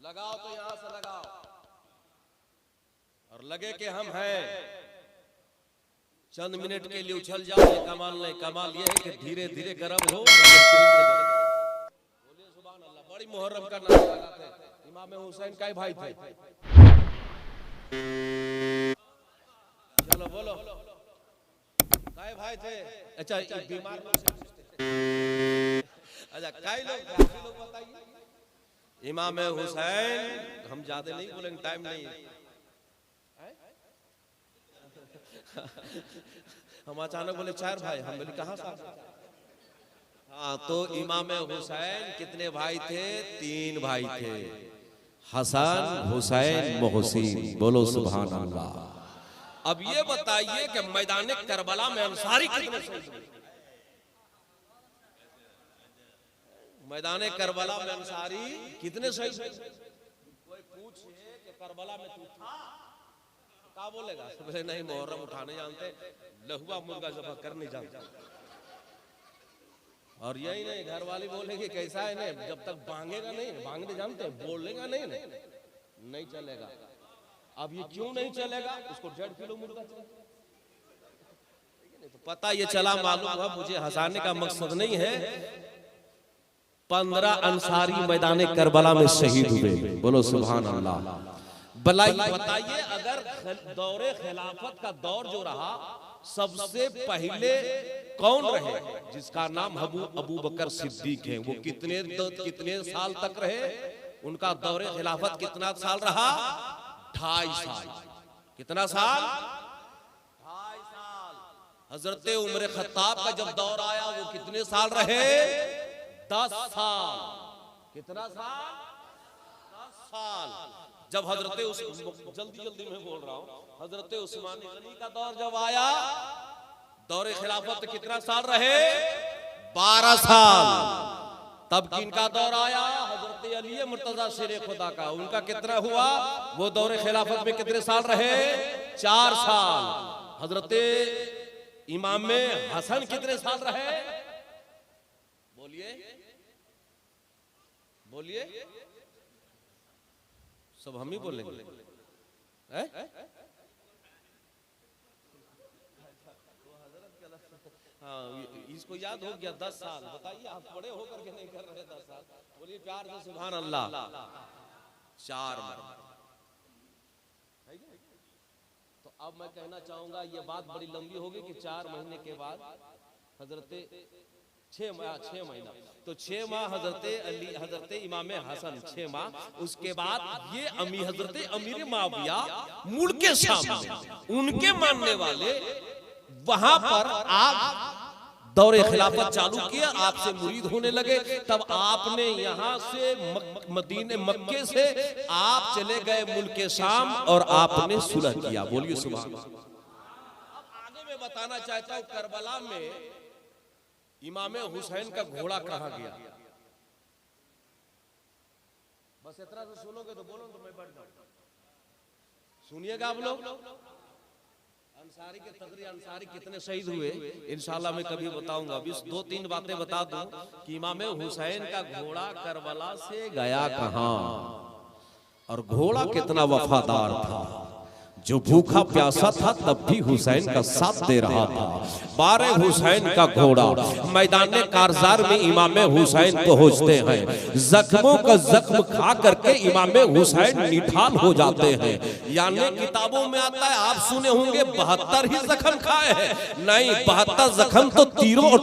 लगाओ तो यहां से लगाओ और लगे कि हम हैं। चंद मिनट के लिए उछल जाओ, ये कमाल नहीं। कमाल ये है कि धीरे धीरे गर्म हो। बोलिए सुभान अल्लाह। बड़ी मुहर्रम का नारा लगाते हैं। इमाम हुसैन का भाई थे। चलो बोलो, काय भाई थे? अच्छा बीमार लोग से अच्छा काय लोग बताइए। इमाम हुसैन, हम ज्यादा नहीं बोलेंगे, टाइम नहीं है। हम अचानक बोले 4 भाई, हम बोले कहाँ से? हाँ, तो इमाम हुसैन कितने भाई थे? 3 भाई थे, हसन, हुसैन, मोहसिन। बोलो सुभान अल्लाह। अब ये बताइए कि मैदान करबला में अंसारी कितने शहीद हुए? मैदान करबला में अंसारी कितने शहीद हुए? कोई पूछे कि करबला में तू था, क्या बोलेगा? बोले नहीं, मुहर्रम उठाने जानते, लहुआ मुर्गा ज़बह करने जानते। और यही नहीं, घर वाली बोलेगी कैसा है नहीं, जब तक बांगेगा नहीं, बांगने जानते हैं, बोलेगा नहीं, नहीं चलेगा। अब ये क्यों नहीं चलेगा? उसको 1.5 किलो मुर्गा चाहिए। तो पता ये चला, मालूम हुआ, मुझे हंसाने का मकसद नहीं है। 15 अंसारी मैदान करबला में शहीद हुए। बोलो सुभान अल्लाह। बताइए, अगर दौरे खिलाफत का दौर जो रहा, सबसे पहले कौन रहे जिसका नाम अबू बकर सिद्दीक है? वो कितने साल तक रहे? उनका दौरे खिलाफत कितना साल रहा? 2.5 साल। कितना साल? 2.5 साल। हजरत उमर खत्ताब का जब दौर आया, वो कितने साल रहे? 10 साल। कितना साल? 10 साल। जब हजरत जल्दी में बोल रहा हूं, हजरत उस्मान गनी का दौर जब आया, दौरे खिलाफत कितना साल रहे? 12 साल। तब किनका दौर आया? हजरत अली मुर्तजा शेर खुदा का। उनका कितना हुआ? वो दौरे खिलाफत में कितने साल रहे? 4 साल। हजरत इमाम हसन कितने साल रहे? बोलिए बोलिए, सब हम ही बोलेंगे। हाँ, इसको याद हो गया 10 साल। बताइए, आप बड़े होकर के नहीं कर रहे 10 साल? बोलिए प्यार से सुभान अल्लाह। 4 महीने। तो अब मैं कहना चाहूंगा, ये बात बड़ी लंबी होगी कि 4 महीने के बाद हजरत 6 महीना, तो 6 माह हजरत इमाम हसन 6 माह। उसके बाद ये हजरत अमीर माविया मुल्के शाम में, उनके मानने वाले वहां पर आप दौरे खिलाफत चालू किया, आपसे मुरीद होने लगे। तब आपने यहाँ से मदीने मक्के से आप चले गए मुल्के शाम और आपने सुलह किया। बोलिए सुभान अल्लाह। अब आगे मैं बताना चाहता हूँ, करबला में इमाम हुसैन का घोड़ा कहाँ गया? बस इतना से सुनोगे तो बोलो, तो मैं बढ़ जाऊं। सुनिएगा आप लोग। अंसारी के तकरीर, अंसारी कितने शहीद हुए इंशाल्लाह मैं कभी बताऊंगा। अभी 2-3 बातें बता दूं कि इमाम हुसैन का घोड़ा करबला से गया कहां, और घोड़ा कितना वफादार था। जो भूखा प्यासा था तब भी हुसैन का साथ दे रहा था। 12 हुसैन का घोड़ा। मैदान कारजार में इमाम हुसैन पहुंचते हैं। जख्मों का जख्म खा करके इमाम हुसैन निठाल हो जाते हैं। यानी किताबों में आता है, आप सुने होंगे 72 ही जख्म खाए हैं। नहीं, 72 जख्म तो तीरों और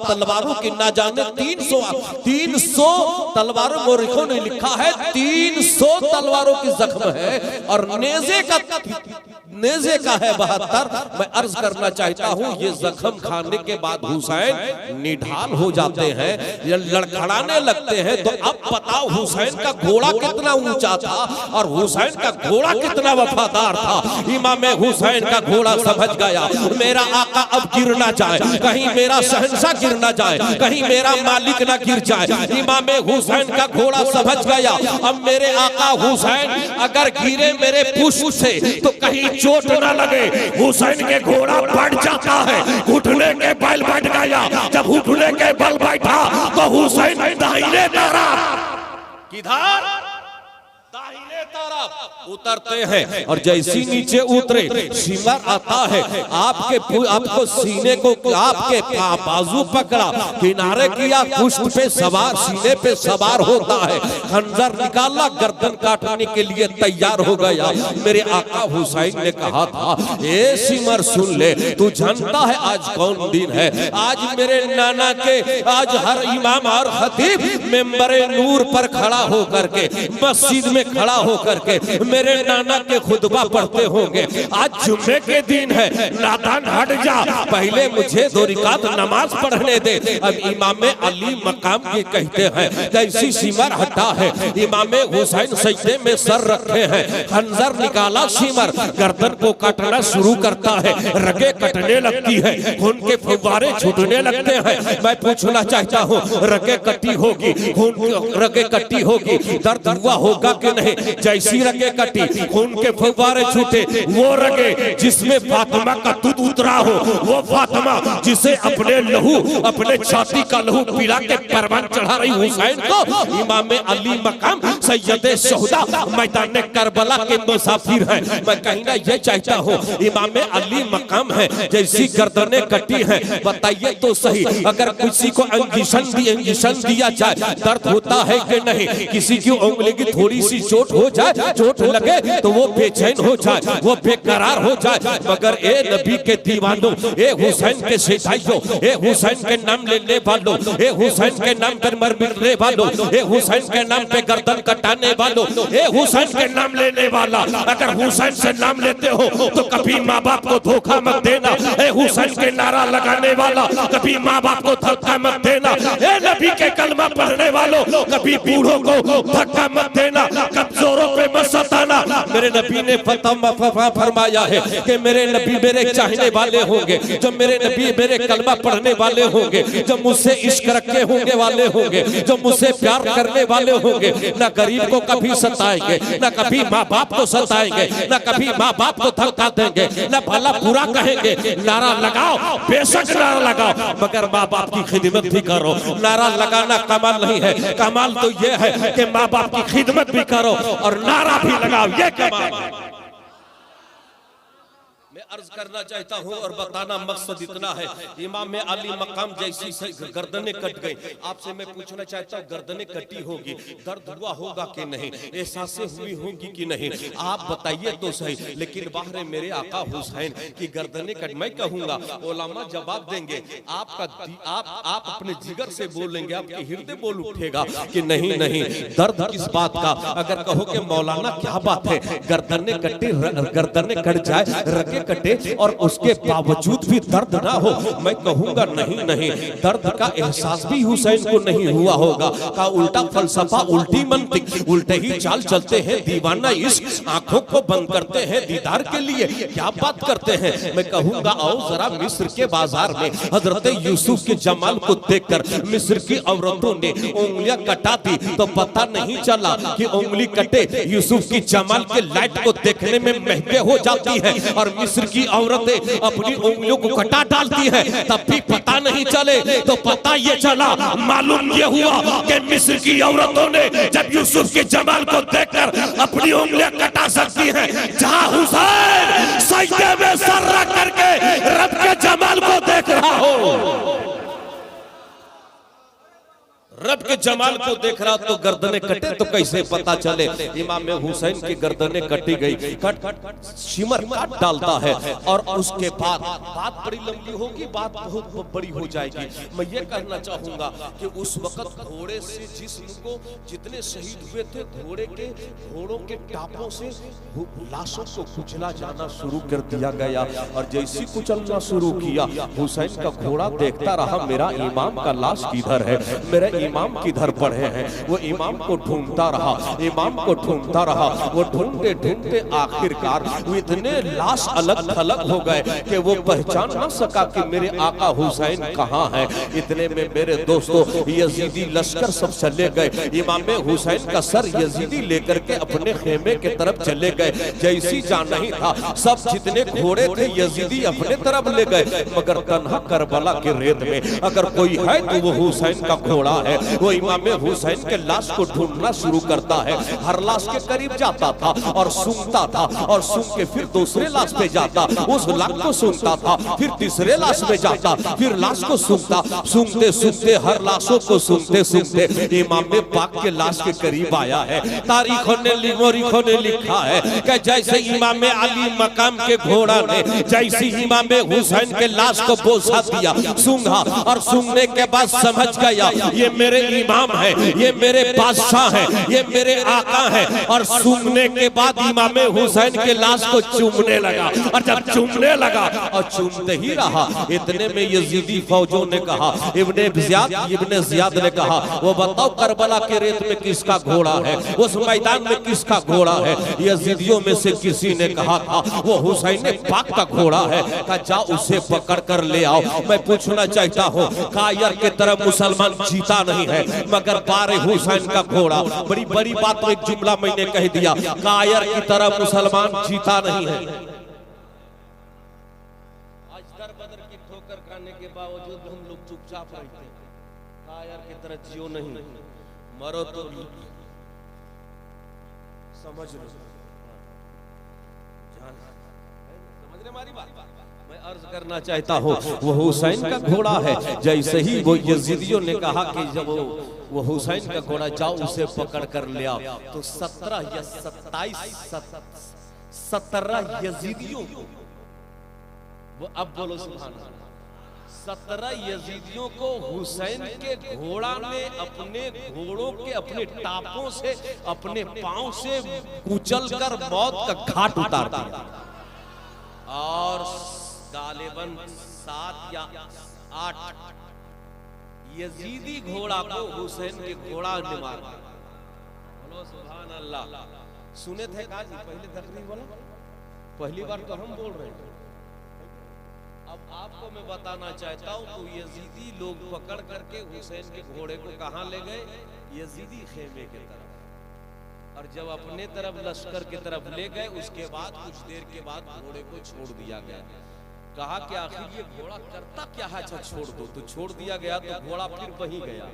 तलवारों की ना जाने 300 तलवारों, मोरिखों ने लिखा है 300 तलवारों की जख्म है। और नेज़े का है 72। मैं अर्ज करना चाहता हूँ, ये जख्म खाने के बाद हुसैन निढाल हो जाते हैं, ये लड़खड़ाने लगते हैं। तो अब बताओ हुसैन का घोड़ा कितना ऊंचा था और हुसैन का घोड़ा कितना वफादार था। इमाम हुसैन का घोड़ा समझ गया, मेरा आका अब गिर ना जाए, कहीं मेरा शहंशाह गिर ना जाए, कहीं मेरा मालिक ना गिर जाए। इमाम हुसैन का घोड़ा समझ गया, अब मेरे आका हुसैन अगर गिरे मेरे पुष्प से तो कहीं चोट ना लगे। हुसैन के घोड़ा बढ़ जाता है, घुटने के बल बैठ गया। जब घुटने के बल बैठा तो हुसैन दाहिने तरफ किधर? दाहिने तरफ उतरते हैं और जैसी नीचे उतरे शिमर आता है, आपको सीने को आपके बाजू पकड़ा, किनारे किया, पुष्ट पे सवार, सीने पे सवार होता है, खंजर निकाला, गर्दन काटने के लिए तैयार हो गया। मेरे आका हुसैन ने कहा था, ए शिमर सुन ले, तू जानता है आज कौन दिन है? आज मेरे नाना के, आज हर इमाम और खतीब मेंबरे नूर पर खड़ा होकर के, मस्जिद में खड़ा होकर के मेरे नाना के खुतबा पढ़ते होंगे। आज जुम्मे के दिन है, नादान हट जा, पहले मुझे 2 रकात नमाज पढ़ने दे। अब इमाम अली मकाम की कहते हैं, जैसी शिमर हटा है, इमाम हुसैन सजदे में सर रखे हैं, खंजर निकाला, शिमर गर्दन को काटना शुरू करता है, रगे कटने लगती है, खून के फव्वारे छूटने लगते हैं। मैं पूछना चाहता हूँ, रगे कटी होगी, खून रगे कटी होगी, दर्द हुआ होगा कि नहीं? जैसी रगे कटी, खून के फव्वारे छूटे, वो रगे जिसमें फातिमा का दूध उतरा हो, वो फातिमा जिसे अपने लहू, अपने छाती का लहू पिला के परवान चढ़ा रही हुसैन को, इमाम अली मकाम सैयदे शोहदा मैदान करबला के मुसाफिर हैं। मैं कहना ये चाहता हूँ, इमाम अली मकाम है, जैसी गर्दनें कटी हैं, बताइए तो सही, अगर किसी को इंजेक्शन दिया जाए दर्द होता है कि नहीं? किसी की उंगली की थोड़ी सी चोट हो जाए, चोट लगे तो वो बेचैन हो जाए, वो बेकरार हो जाए। मगर ए नबी के दीवानों, ए हुसैन के सिपाहियों, ए हुसैन के नाम लेने वालों, ए हुसैन के नाम पर मरने वालों, ए हुसैन के नाम पे गर्दन कटाने वालों, ए हुसैन के नाम लेने वाला, अगर हुसैन से नाम लेते हो तो कभी माँ बाप को धोखा मत देना। ए हुसैन के नारा लगाने वाला, कभी माँ बाप को धक्का मत देना। ए नबी के कलमा पढ़ने वालों, कभी बूढ़ों को धक्का मत देना, कमजोरों पे मत सताना। मेरे नबी ने फरमाया है कि मेरे नबी मेरे चाहने वाले होंगे, जो मेरे नबी मेरे कलमा पढ़ने वाले होंगे, जो मुझसे इश्क रखे होंगे वाले होंगे, जो मुझसे प्यार करने वाले होंगे, ना गरीब को कभी सताएंगे, ना कभी माँ बाप को सताएंगे, ना कभी माँ बाप को धक्का देंगे, ना भला बुरा कहेंगे। नारा लगाओ, बेशक नारा लगाओ, मगर माँ बाप की खिदमत भी करो। नारा लगाना कमाल नहीं है, कमाल तो ये है कि माँ बाप की खिदमत भी करो और नारा भी लगाओ, ये कमाल है। मैं अर्ज करना चाहता हूँ और बताना मकसद इतना है, इमाम अली मकाम जैसी गर्दनें कट गई, आपसे मैं पूछना चाहता हूँ, गर्दनें कटी होगी, दर्द हुआ होगा कि नहीं? एहसासें हुई होंगी कि नहीं? आप बताइए तो सही। लेकिन बाहर मेरे आका हुसैन की गर्दनें कट, मैं कहूँगा उलमा जवाब देंगे, आप अपने जिगर से बोलेंगे, आपके हृदय बोल उठेगा कि नहीं नहीं, दर्द किस बात का? अगर कहो कि मौलाना क्या बात है, गर्दनें कटे, गर्दनें कट जाए, रगे कटे और उसके बावजूद भी दर्द ना हो, मैं कहूंगा नहीं नहीं, दर्द का एहसास भी हुसैन को नहीं हुआ होगा। का उल्टा फलसफा, उल्टी मंतिक, उल्टे ही चाल चलते हैं, दीवाना इश्क, आंखों को बंद करते हैं दीदार के लिए, क्या बात करते हैं। मैं कहूंगा आओ जरा मिस्र के बाजार में हजरत यूसुफ के जमाल को देखकर मिस्र की औरतों ने उंगलियां कटा दी, तो पता नहीं चला कि उंगली कटे यूसुफ की जमाल के लाइट को देखने में महंगे हो जाती है, और मिस्र की औरतें अपनी उंगलियों को कटा डालती हैं, तब भी पता नहीं चले। तो पता ये चला, मालूम ये हुआ कि मिस्र की औरतों ने जब यूसुफ के जमाल को देखकर अपनी उंगलियां कटा सकती हैं, जहां हुसैन सजदे में सर रख करके रब के जमाल को देख रहा हो, रब के जमाल को देख रहा तो गर्दनें कटे तो कैसे पता चले? इमाम हुसैन की गर्दनें कटी गई, कट शिमर काट डालता है, और उसके बाद बात बड़ी लंबी होगी, बात बहुत बड़ी हो जाएगी। मैं ये कहना चाहूंगा कि उस वक्त घोड़े से जिस्म को जितने शहीद हुए थे, घोड़ों के टापों से लाशों को कुचला जाना शुरू कर दिया गया, और जैसी कुचलना शुरू किया, हुसैन का घोड़ा देखता रहा मेरा इमाम का लाश किधर है, मेरे इमाम किधर पड़े हैं। वो इमाम को ढूंढता रहा, इमाम को ढूंढता रहा, वो ढूंढते ढूंढते आखिरकार इतने लाश अलग थलग हो गए कि वो पहचान ना सका कि मेरे आका हुसैन कहाँ हैं। इतने में मेरे दोस्तों यजीदी लश्कर सब चले गए, इमाम हुसैन का सर यजीदी लेकर के अपने खेमे के तरफ चले गए। जैसी जाना ही था, सब जितने घोड़े थे यजीदी अपने तरफ ले गए, मगर तन्हा करबला के रेत में अगर कोई है तो वो हुसैन का घोड़ा है। वो इमाम हुसैन के लाश को ढूंढना शुरू करता है। हर लाश के करीब जाता था और सूंघता था, और सूंघ के फिर दूसरे लाश पे जाता, उस लाश को सूंघता था, फिर तीसरे लाश में जाता, फिर लाश को सूंघता। सूंघते सूंघते हर लाशों को सूंघते सूंघते इमाम पाक के लाश के करीब आया है। तारीखों ने लिखा है कि जैसे इमाम अली मकाम के घोड़ा ने जैसे इमाम हुसैन के लाश को बोसा दिया, सूंघा, और सूंघने के बाद समझ गया ये मेरे इमाम है, ये मेरे बादशाह है, ये मेरे आका है, और सूंघने के बाद इमाम हुसैन के लाश को चूमने लगा। और जब चूमने लगा और चूमते ही रहा, इतने में यजीदी फौजों ने कहा, इब्ने जियाद ने कहा, वो बताओ करबला के रेत में किसका घोड़ा है, उस मैदान में किसका घोड़ा है? यजीदियों में से किसी ने कहा था वो हुसैन पाक का घोड़ा है। कहा जाओ उसे पकड़ कर ले आओ। मैं पूछना चाहता हूँ, कायर की तरह मुसलमान जीता नहीं है, मगर बारे हुसैन का घोड़ा, बड़ी बड़ी बात तो एक जुमला मैंने कह दिया, कायर की तरह मुसलमान जीता नहीं है। आज दर बदर की ठोकर खाने के बावजूद हम लोग चुपचाप रहते हैं। कायर की तरह जियो नहीं, मरो तो समझ लो, समझने हमारी बात। मैं अर्ज करना चाहता हूँ, वो हुसैन का घोड़ा है। जैसे ही वो यजीदियों ने कहा कि जब वो हुसैन का घोड़ा जाओ उसे पकड़ कर ले आओ, तो 17 या 17 यजीदियों को, वो अब बोलो सुभान अल्लाह, 17 यजीदियों को हुसैन के घोड़ा ने अपने घोड़ों के अपने टापों से, अपने पांव से कुचल कर मौत का घाट उतार दिया। और गालिबन 7 या 8 यजीदी घोड़ा को हुसैन के घोड़ा ने मारा। बोलो सुभान अल्लाह। सुने थे काजी पहले तकरीर बोला, पहली बार तो हम बोल रहे हैं। अब आपको मैं बताना चाहता हूँ, तो यजीदी लोग पकड़ करके हुसैन के घोड़े को कहाँ ले गए? यजीदी खेमे के तरफ। और जब अपने तरफ लश्कर की तरफ ले गए, उसके बाद कुछ देर के बाद घोड़े को छोड़ दिया गया। कहा कि आखिर ये घोड़ा करता क्या है, अच्छा छोड़ दो। तो छोड़ दिया गया, तो घोड़ा फिर वहीं गया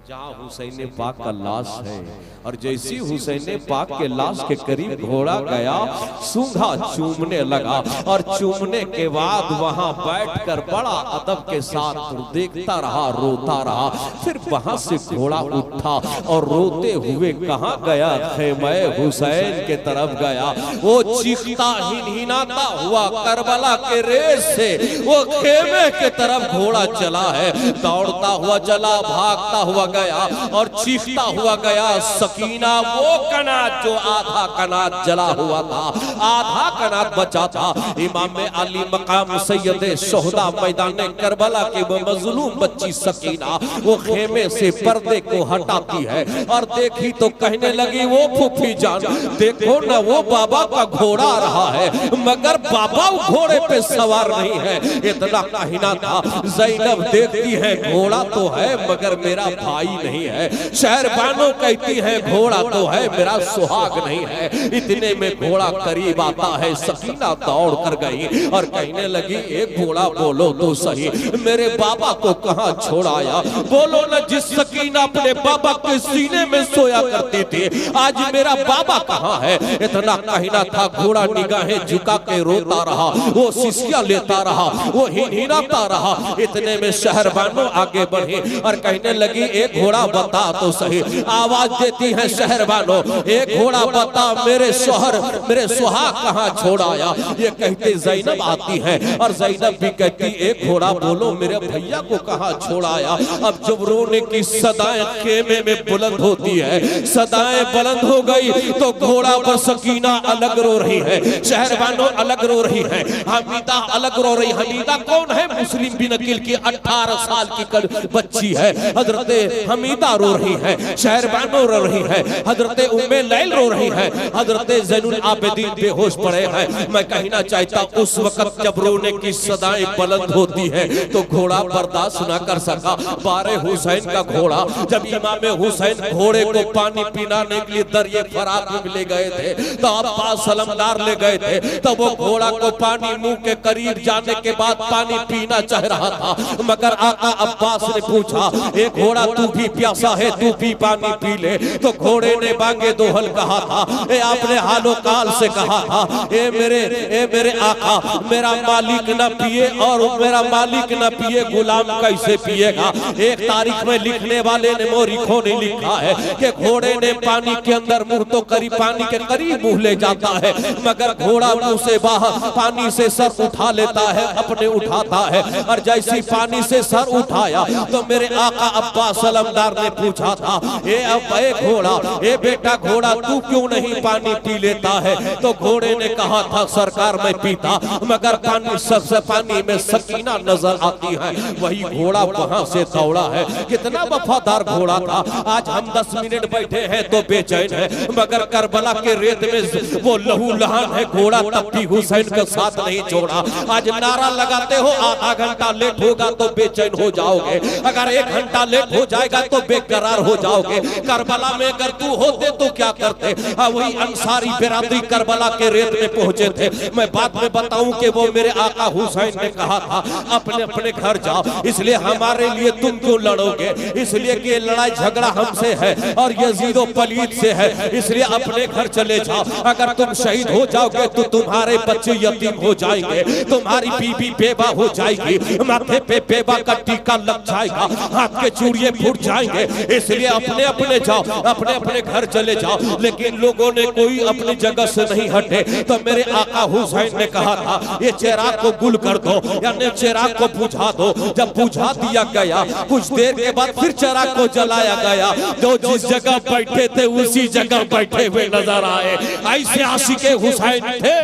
जहाँ हुसैन पाक का लाश है। और जैसी हुसैन पाक के लाश के करीब घोड़ा गया, सूंघा, चूमने लगा, और चूमने के बाद वहां बैठकर बड़ा अदब के साथ देखता रहा, रोता रहा। फिर वहां से घोड़ा उठा और रोते हुए कहाँ गया? खेमे हुसैन के तरफ गया। वो चीखता हिनहिनाता हुआ करबला के रेस से वो खेमे के तरफ घोड़ा चला है, दौड़ता हुआ चला, भागता हुआ गया और चीखता हुआ गया। सकीना वो कनात जो आधा कनात जला हुआ था, आधा कनात बचा था। इमाम अली मकाम सैयद शोहदा मैदान करबला के वो मजलूम बच्ची सकीना वो खेमे से पर्दे को हटाती है और देखी तो कहने लगी, वो फूफी जान देखो ना, वो बाबा का घोड़ा आ रहा है, मगर बाबा घोड़े पे सवार नहीं है। इतना कहना था। ज़ैनब देखती है घोड़ा तो है मगर मेरा भाई नहीं है। शहरबानो कहती है घोड़ा तो है मेरा सुहाग नहीं है। इतने में घोड़ा करीब आता है। सकीना दौड़ कर गई और कहने लगी, एक घोड़ा बोलो तो सही, मेरे बाबा को कहाँ छोड़ाया? बोलो न, जिस सकीना अपने बाबा के सीने में सोया करती थी, आज मेरा बाबा कहाँ है? इतना कहना था। घोड़ा निगाहें झुका के रोता रहा, वो सिसिया लेता रहा, वो हिनहिनाता रहा। इतने में शहरबानो आगे बढ़े और कहने लगी, एक घोड़ा बता तो सही। आवाज देती है शहरबानो, एक घोड़ा बता, मेरे शोहर मेरे सुहाग कहाँ छोड़ाया? ये कहते ज़ैनब आती है और ज़ैनब भी कहती, एक घोड़ा बोलो मेरे भैया को कहाँ छोड़ाया? अब जब रोने की सदाएं खेमे में बुलंद होती है, सदाएं बुलंद हो गई तो घोड़ा पर सकीना अलग रो रही है, शहरबानो अलग रो रही है, हमीदा अलग रो रही। हमीदा कौन है? मुस्लिम बिन अकील की 18 साल की बच्ची है। हजरत हमीदा रो रही है, शहरबानो रो रही है, हजरत उम्मे लैल रो रही है, हजरत ज़ैनुल आबिदीन बेहोश पड़े हैं। मैं कहना चाहता, उस वक्त जब रोने की सदाएं बुलंद होती है तो घोड़ा बर्दाश्त न कर सका। बारे हुसैन का घोड़ा, जब इमाम हुसैन घोड़े को पानी पिलाने के लिए दरिए फरात में ले गए थे, तो अब्बास सलमदार ले गए थे, तब वो घोड़ा को पानी मुंह के करीब जाने के बाद पानी पीना चाह रहा था, मगर आका अब्बास ने पूछा, एक घोड़ा तू भी प्यासा है तू भी पानी पी ले। तो घोड़े ने बांगे दोहल कहा था, ए आपने हालो काल से कहा था, ए मेरे आका, मेरा मालिक न पिए और मेरा मालिक न पिए गुलाम कैसे पिएगा। एक तारीख में लिखने वाले ने मोरिखों ने लिखा है कि घोड़े ने पानी के अंदर मुंह तो करीब पानी के करीब मुंह ले जाता है, मगर घोड़ा मुंह से बाहर पानी से सर उठा लेता है, अपने उठाता है। और जैसी पानी से सर उठाया तो मेरे आका अब्बास सलमदार ने पूछा था, ए घोड़ा, ए बेटा घोड़ा, तू क्यों नहीं पानी पी लेता है। तो घोड़े ने कहा था, सरकार मैं पीता, मगर पानी सबसे पानी में सकीना नजर आती है। वही घोड़ा वहां से दौड़ा है। कितना वफादार घोड़ा था। आज हम 10 मिनट बैठे हैं तो बेचैन है, मगर करबला के रेत में वो लहू लहान है, घोड़ा तब भी हुसैन का साथ नहीं छोड़ा। आज नारा लगाते हो आधा घंटा लेट होगा तो बेचैन हो जाओगे, अगर 1 घंटा लेट हो जाएगा तो बेकरार हो जाओगे। करबला में अगर तू होते तो क्या करते। वही अंसारी बिरादरी करबला के रेत में पहुंचे थे। मैं बाद में बताऊं कि वो मेरे आका हुसैन ने कहा था, अपने अपने घर जाओ। इसलिए हमारे लिए तुम क्यों लड़ोगे, इसलिए कि लड़ाई झगड़ा हमसे है और यजीदो पलीद से है, इसलिए अपने घर चले जाओ। अगर तुम शहीद हो जाओगे तो तुम्हारे बच्चे यतीम हो जाएंगे, तुम्हारी बीबी बेवा हो जाएगी, माथे पे बेवा का टीका लग जाएगा, हाथ के चूड़िए फूट जाएंगे। इसलिए अपने अपने जाओ, अपने अपने घर चले जाओ। लेकिन लोगों ने कोई अपनी जगह से नहीं हटे। तो मेरे आका हुसैन ने कहा था, ये चिराग को गुल कर दो, यानी चिराग को बुझा दो। जब बुझा दिया गया, कुछ देर के बाद फिर चिराग को जलाया गया। जो जिस जगह बैठे थे उसी जगह बैठे हुए नजर आए। ऐसे आशिके हुसैन थे।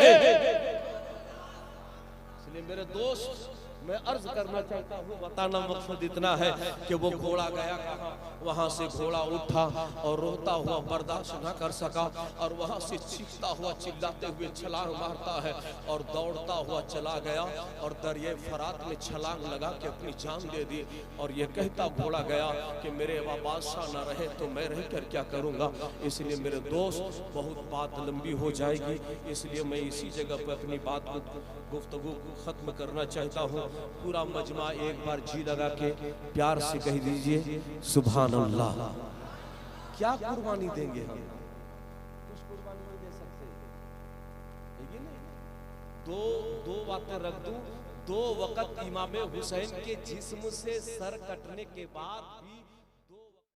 इसलिए मेरे दोस्त, मैं अर्ज करना चाहता हूँ, बताना मकसद इतना है कि वो घोड़ा गया कहाँ, वहां से घोड़ा उठा और रोता हुआ बर्दाश्त न कर सका और वहां से चीखता हुआ चिल्लाते हुए छलांग मारता है और दौड़ता हुआ चला गया और दरिया फरात में छलांग लगा के अपनी जान दे दी। और ये कहता घोड़ा गया कि मेरे बादशाह न रहे तो मैं रह कर क्या करूँगा। इसलिए मेरे दोस्त, बहुत बात लंबी हो जाएगी, इसलिए मैं इसी जगह पर अपनी बात को गुफ्तगू खत्म करना चाहता हूँ। पूरा मजमा एक बार जी लगा के प्यार से कह दीजिए, सुभान अल्लाह। क्या कुर्बानी देंगे हम, कुछ कुर्बानी नहीं दे सकते। ये नहीं, दो बातें रख दूं। 2 वक्त इमाम हुसैन के जिस्म से सर कटने के बाद भी